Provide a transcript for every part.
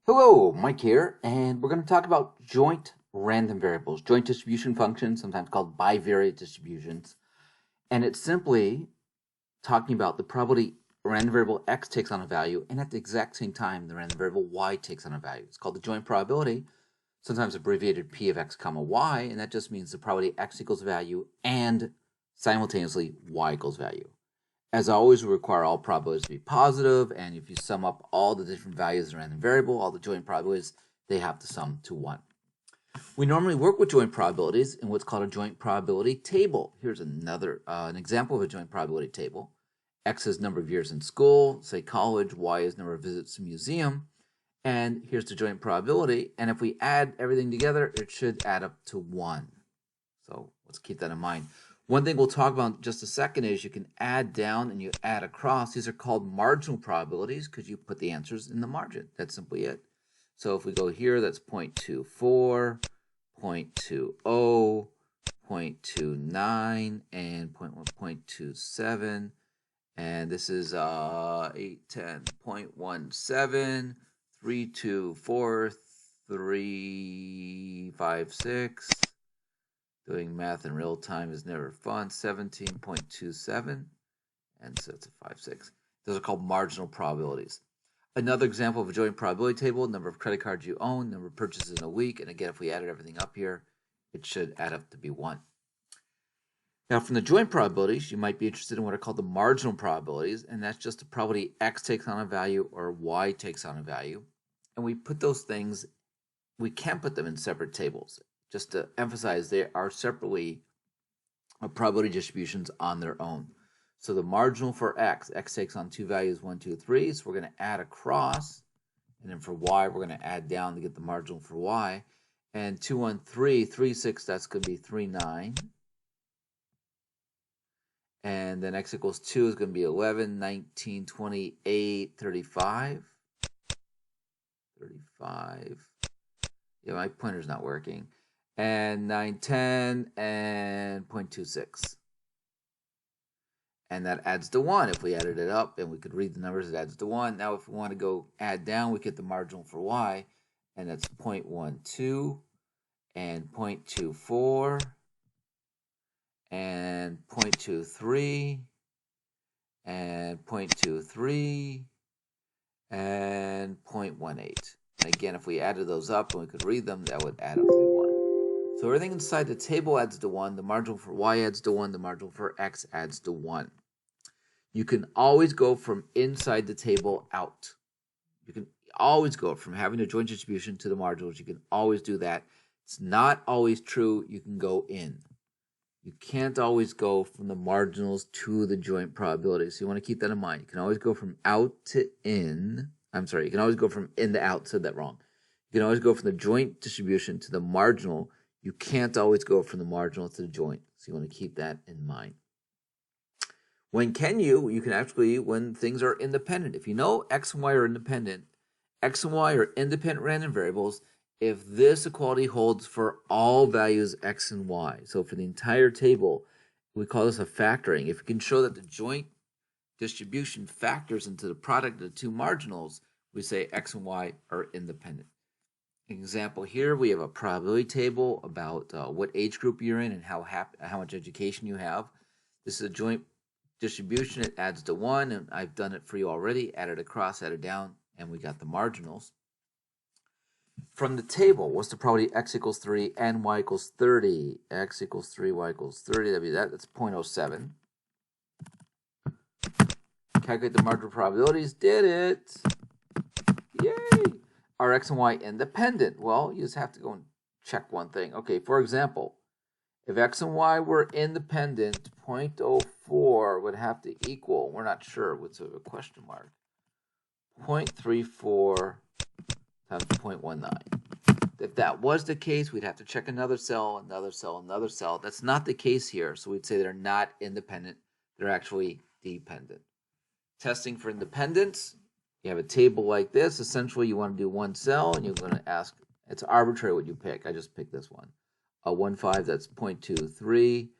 Hello, Mike here, and we're going to talk about joint random variables, joint distribution functions, sometimes called bivariate distributions. And it's simply talking about the probability a random variable x takes on a value, and at the exact same time, the random variable y takes on a value. It's called the joint probability, sometimes abbreviated p of x comma y, and that just means the probability x equals value and simultaneously y equals value. As always, we require all probabilities to be positive, and if you sum up all the different values of a random variable, all the joint probabilities, they have to sum to 1. We normally work with joint probabilities in what's called a joint probability table. Here's an example of a joint probability table. X is number of years in school, say college, Y is number of visits to museum, and here's the joint probability, and if we add everything together, it should add up to 1. So let's keep that in mind. One thing we'll talk about in just a second is you can add down and you add across. These are called marginal probabilities because you put the answers in the margin. That's simply it. So if we go here, that's 0.24, 0.20, 0.29, and 0.27. And this is 8, 10, 0.17, 3, 2, 4, 3, 5, 6. Doing math in real time is never fun. 17.27, and so it's a 5, 6. Those are called marginal probabilities. Another example of a joint probability table, number of credit cards you own, number of purchases in a week, and again, if we added everything up here, it should add up to be 1. Now, from the joint probabilities, you might be interested in what are called the marginal probabilities, and that's just the probability x takes on a value or y takes on a value. And we put those things, we can put them in separate tables. Just to emphasize, they are separately probability distributions on their own. So the marginal for x takes on two values, 1, 2, 3. So we're going to add across, and then for y, we're going to add down to get the marginal for y. And 2, 1, 3, 3, 6, that's going to be 3, 9. And then x equals 2 is going to be 11, 19, 28, 35. 35. Yeah, my pointer's not working. And 9, 10, and 0.26. And that adds to 1. If we added it up and we could read the numbers, it adds to 1. Now, if we want to go add down, we get the marginal for y, and that's 0.12 and 0.24 and 0.23 and 0.23 and 0.18. And again, if we added those up and we could read them, that would add up to 1. So everything inside the table adds to 1. The marginal for y adds to 1. The marginal for x adds to 1. You can always go from inside the table out. You can always go from having a joint distribution to the marginals. You can always do that. It's not always true. You can go in. You can't always go from the marginals to the joint probability. So you want to keep that in mind. You can always go from out to in. I'm sorry, you can always go from in to out. Said that wrong. You can always go from the joint distribution to the marginal. You can't always go from the marginal to the joint. So you want to keep that in mind. When can you? You can actually, when things are independent. If you know x and y are independent, x and y are independent random variables if this equality holds for all values x and y. So for the entire table, we call this a factoring. If you can show that the joint distribution factors into the product of the two marginals, we say x and y are independent. Example here, we have a probability table about what age group you're in and how much education you have. This is a joint distribution. It adds to 1, and I've done it for you already. Added across, added down, and we got the marginals. From the table, what's the probability x equals 3 and y equals 30? X equals 3, y equals 30. That'd be that. That's 0.07. Calculate the marginal probabilities. Did it. Yay. Are x and y independent? Well, you just have to go and check one thing. Okay, for example, if x and y were independent, 0.04 would have to equal, we're not sure, what's a question mark, 0.34 times 0.19. If that was the case, we'd have to check another cell, another cell, another cell. That's not the case here, so we'd say they're not independent. They're actually dependent. Testing for independence, you have a table like this. Essentially, you want to do one cell, and you're going to ask, it's arbitrary what you pick. I just picked this one. 1, 5, that's 0.23.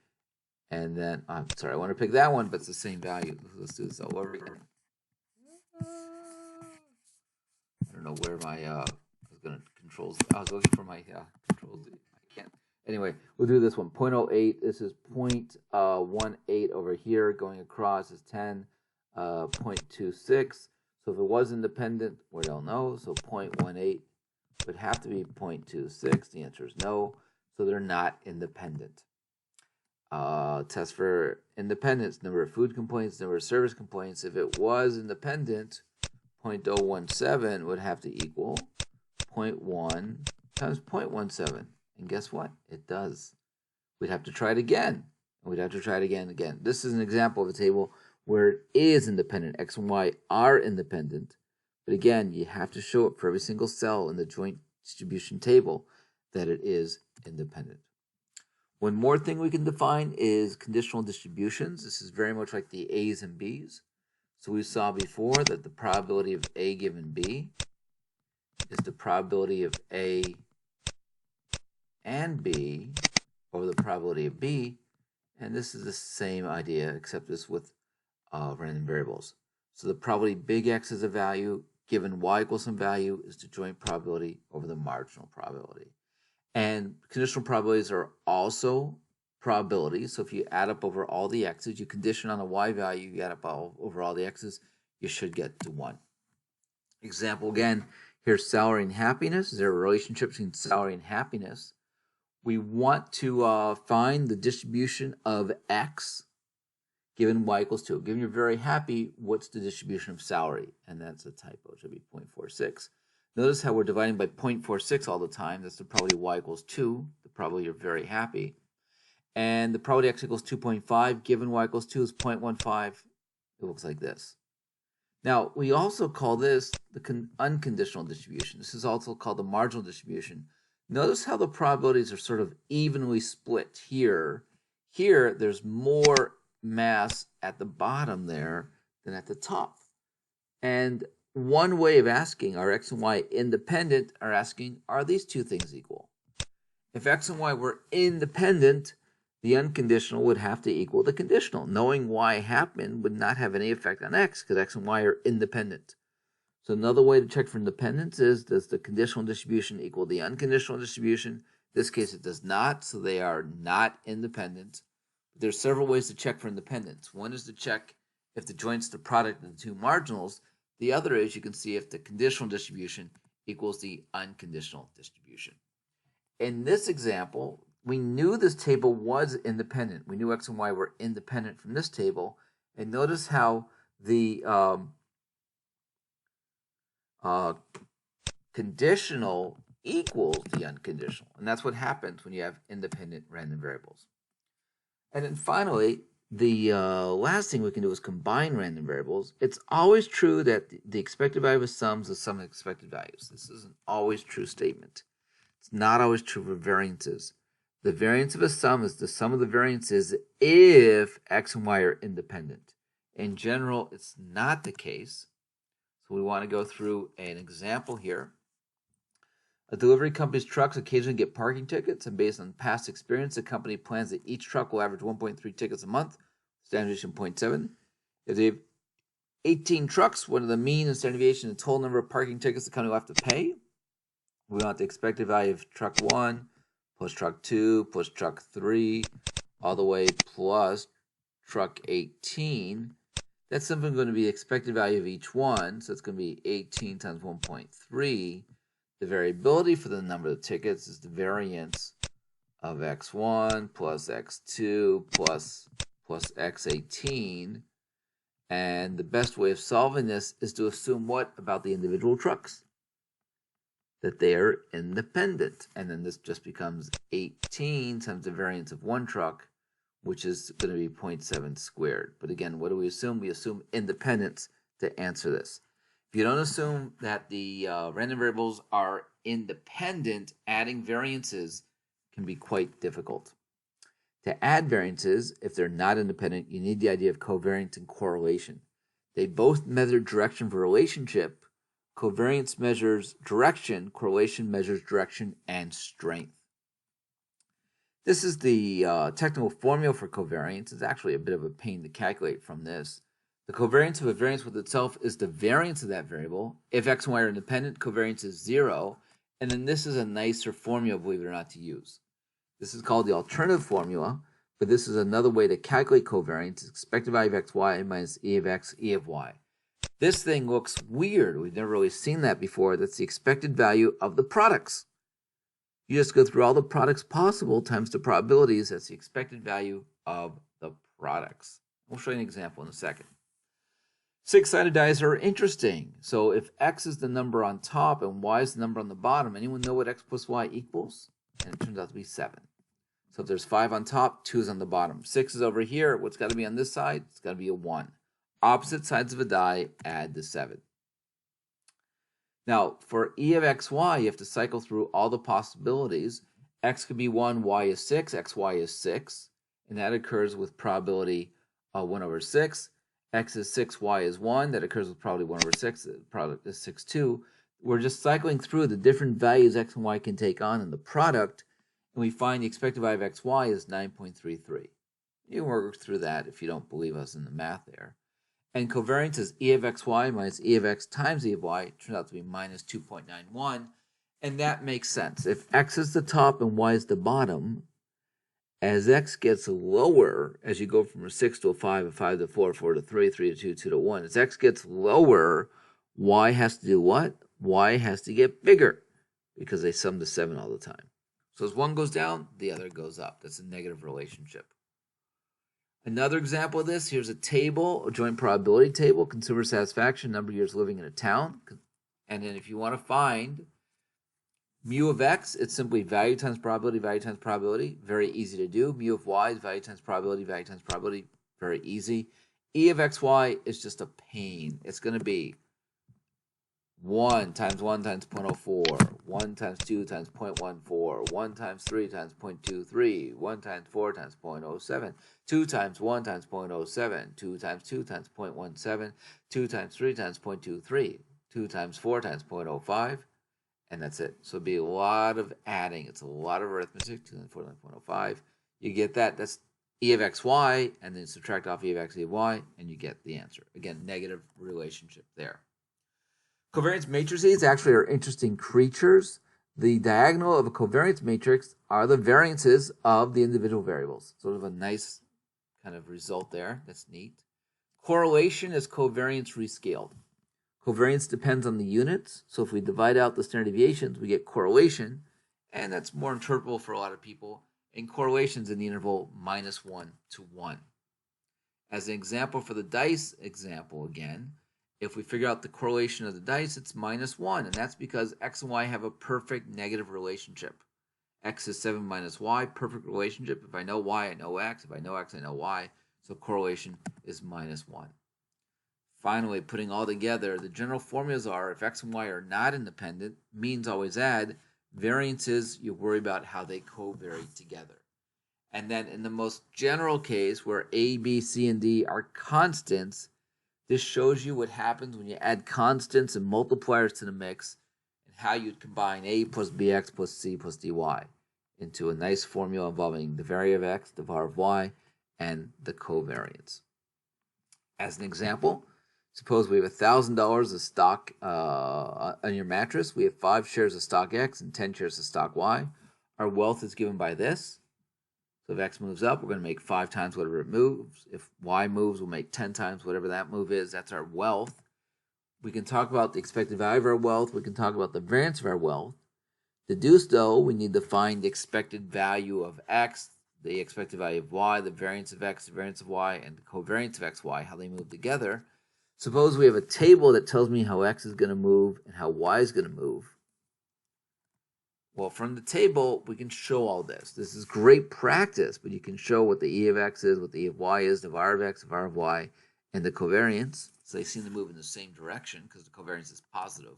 And then, I'm sorry, I want to pick that one, but it's the same value. Let's do this all over again. don't know where my I was gonna controls. I was looking for my controls. I can't. Anyway, we'll do this one. 0.08. This is 0.18 over here. Going across is 10. 0.26. So if it was independent, we don't know. So 0.18 would have to be 0.26. The answer is no. So they're not independent. Test for independence, number of food complaints, number of service complaints. If it was independent, 0.017 would have to equal 0.1 times 0.17. And guess what? It does. We'd have to try it again. And we'd have to try it again and again. This is an example of a table where it is independent. X and Y are independent. But again, you have to show it for every single cell in the joint distribution table that it is independent. One more thing we can define is conditional distributions. This is very much like the A's and B's. So we saw before that the probability of A given B is the probability of A and B over the probability of B. And this is the same idea, except this with random variables. So the probability big X is a value given Y equals some value is the joint probability over the marginal probability. And conditional probabilities are also probabilities. So if you add up over all the x's, you condition on a y value, you add up over all the x's, you should get to 1. Example again, here's salary and happiness. Is there a relationship between salary and happiness? We want to find the distribution of x given y equals 2. Given you're very happy, what's the distribution of salary? And that's a typo. It should be 0.46. Notice how we're dividing by 0.46 all the time. That's the probability y equals 2, the probability you're very happy. And the probability x equals 2.5, given y equals 2 is 0.15. It looks like this. Now, we also call this the unconditional distribution. This is also called the marginal distribution. Notice how the probabilities are sort of evenly split here. Here, there's more mass at the bottom there than at the top. And one way of asking, are x and y independent, are asking, are these two things equal? If x and y were independent, the unconditional would have to equal the conditional. Knowing y happened would not have any effect on x because x and y are independent. So another way to check for independence is, does the conditional distribution equal the unconditional distribution? In this case, it does not, so they are not independent. There's several ways to check for independence. One is to check if the joint's the product of the two marginals. The other is you can see if the conditional distribution equals the unconditional distribution. In this example, we knew this table was independent. We knew x and y were independent from this table. And notice how the conditional equals the unconditional. And that's what happens when you have independent random variables. And then finally, the last thing we can do is combine random variables. It's always true that the expected value of sums is the sum of expected values. This is an always true statement. It's not always true for variances. The variance of a sum is the sum of the variances if x and y are independent. In general, it's not the case. So we want to go through an example here. A delivery company's trucks occasionally get parking tickets, and based on past experience, the company plans that each truck will average 1.3 tickets a month, standard deviation 0.7. If they have 18 trucks, what are the mean and standard deviation and total number of parking tickets the company will have to pay? We want the expected value of truck 1 plus truck 2 plus truck 3 all the way plus truck 18. That's simply going to be the expected value of each one, so it's going to be 18 times 1.3. The variability for the number of tickets is the variance of x1 plus x2 plus x18. And the best way of solving this is to assume what about the individual trucks? That they are independent. And then this just becomes 18 times the variance of one truck, which is going to be 0.7 squared. But again, what do we assume? We assume independence to answer this. If you don't assume that the random variables are independent, adding variances can be quite difficult. To add variances, if they're not independent, you need the idea of covariance and correlation. They both measure direction for relationship. Covariance measures direction, correlation measures direction and strength. This is the technical formula for covariance. It's actually a bit of a pain to calculate from this. The covariance of a variance with itself is the variance of that variable. If x and y are independent, covariance is 0. And then this is a nicer formula, believe it or not, to use. This is called the alternative formula, but this is another way to calculate covariance. Expected value of xy minus e of x, e of y. This thing looks weird. We've never really seen that before. That's the expected value of the products. You just go through all the products possible times the probabilities. That's the expected value of the products. We'll show you an example in a second. Six-sided dice are interesting. So if x is the number on top and y is the number on the bottom, anyone know what x plus y equals? And it turns out to be 7. So if there's 5 on top, 2 is on the bottom. 6 is over here. What's got to be on this side? It's got to be a 1. Opposite sides of a die, add the 7. Now, for e of xy, you have to cycle through all the possibilities. X could be 1, y is 6, xy is 6. And that occurs with probability 1 over 6. X is 6, y is 1. That occurs with probability 1 over 6. The product is 6, 2. We're just cycling through the different values x and y can take on in the product, and we find the expected value of xy is 9.33. You can work through that if you don't believe us in the math there. And covariance is e of xy minus e of x times e of y. It turns out to be minus 2.91, and that makes sense. If x is the top and y is the bottom, as x gets lower, as you go from a 6 to a 5 to 4, 4 to 3, 3 to 2, 2 to 1, as x gets lower, y has to do what? Y has to get bigger because they sum to 7 all the time. So as one goes down, the other goes up. That's a negative relationship. Another example of this, here's a table, a joint probability table, consumer satisfaction, number of years living in a town. And then if you want to find mu of x, it's simply value times probability, value times probability. Very easy to do. Mu of y is value times probability, value times probability. Very easy. E of xy is just a pain. It's going to be 1 times 1 times 0.04, 1 times 2 times 0.14, 1 times 3 times 0.23, 1 times 4 times 0.07, 2 times 1 times 0.07, 2 times 2 times 0.17, 2 times 3 times 0.23, 2 times 4 times 0.05, and that's it. So it'd be a lot of adding. It's a lot of arithmetic, 2 times 4 times 0.05. You get that. That's e of xy, and then subtract off e of x, e of y, and you get the answer. Again, negative relationship there. Covariance matrices actually are interesting creatures. The diagonal of a covariance matrix are the variances of the individual variables. Sort of a nice kind of result there. That's neat. Correlation is covariance rescaled. Covariance depends on the units. So if we divide out the standard deviations, we get correlation. And that's more interpretable for a lot of people. And correlation's in the interval -1 to 1. As an example for the dice example again, if we figure out the correlation of the dice, it's -1, and that's because x and y have a perfect negative relationship. X is 7 minus y, perfect relationship. If I know y, I know x. If I know x, I know y. So correlation is -1. Finally, putting all together, the general formulas are if x and y are not independent, means always add. Variances, you worry about how they covary together. And then in the most general case, where a, b, c, and d are constants, this shows you what happens when you add constants and multipliers to the mix and how you'd combine a plus bx plus c plus dy into a nice formula involving the var of x, the var of y, and the covariance. As an example, suppose we have $1,000 of stock on your mattress. We have 5 shares of stock X and 10 shares of stock Y. Our wealth is given by this. So if X moves up, we're going to make 5 times whatever it moves. If Y moves, we'll make 10 times whatever that move is. That's our wealth. We can talk about the expected value of our wealth. We can talk about the variance of our wealth. To do so, we need to find the expected value of X, the expected value of Y, the variance of X, the variance of Y, and the covariance of XY, how they move together. Suppose we have a table that tells me how X is going to move and how Y is going to move. Well, from the table, we can show all this. This is great practice, but you can show what the E of X is, what the E of Y is, the var of X, the var of Y, and the covariance. So they seem to move in the same direction because the covariance is positive.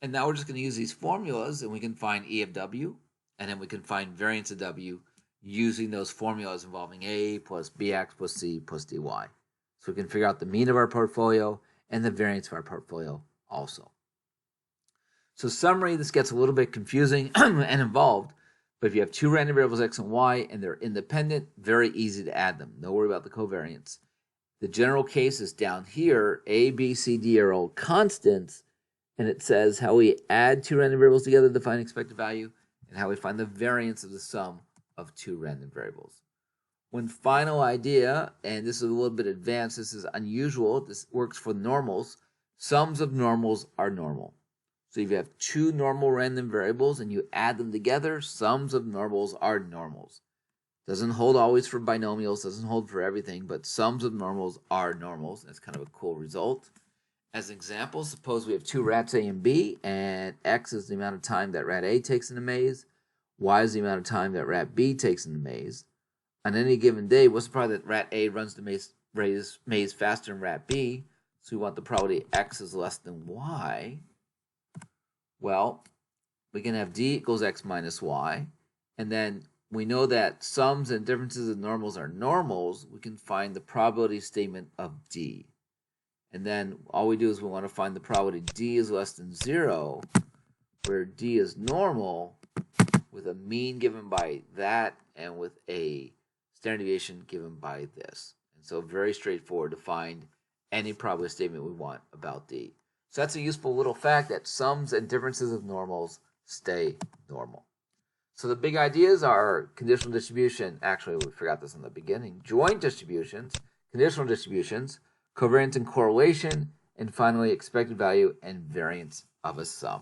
And now we're just going to use these formulas, and we can find E of W, and then we can find variance of W using those formulas involving A plus BX plus C plus DY. So we can figure out the mean of our portfolio and the variance of our portfolio also. So summary, this gets a little bit confusing and involved, but if you have 2 random variables X and Y and they're independent, very easy to add them. No worry about the covariance. The general case is down here. A, B, C, D are all constants, and it says how we add two random variables together to find expected value and how we find the variance of the sum of two random variables. One final idea, and this is a little bit advanced, this is unusual, this works for normals. Sums of normals are normal. So if you have two normal random variables and you add them together, sums of normals are normals. Doesn't hold always for binomials, doesn't hold for everything, but sums of normals are normals. That's kind of a cool result. As an example, suppose we have two rats A and B, and X is the amount of time that rat A takes in the maze, Y is the amount of time that rat B takes in the maze. On any given day, what's the probability that rat A runs the maze faster than rat B? So we want the probability X is less than Y. Well, we can have D equals X minus Y, and then we know that sums and differences of normals are normals. We can find the probability statement of D. And then all we do is we want to find the probability D is less than 0, where D is normal, with a mean given by that and with a standard deviation given by this. And so very straightforward to find any probability statement we want about D. So that's a useful little fact that sums and differences of normals stay normal. So the big ideas are conditional distribution. Actually, we forgot this in the beginning. Joint distributions, conditional distributions, covariance and correlation, and finally expected value and variance of a sum.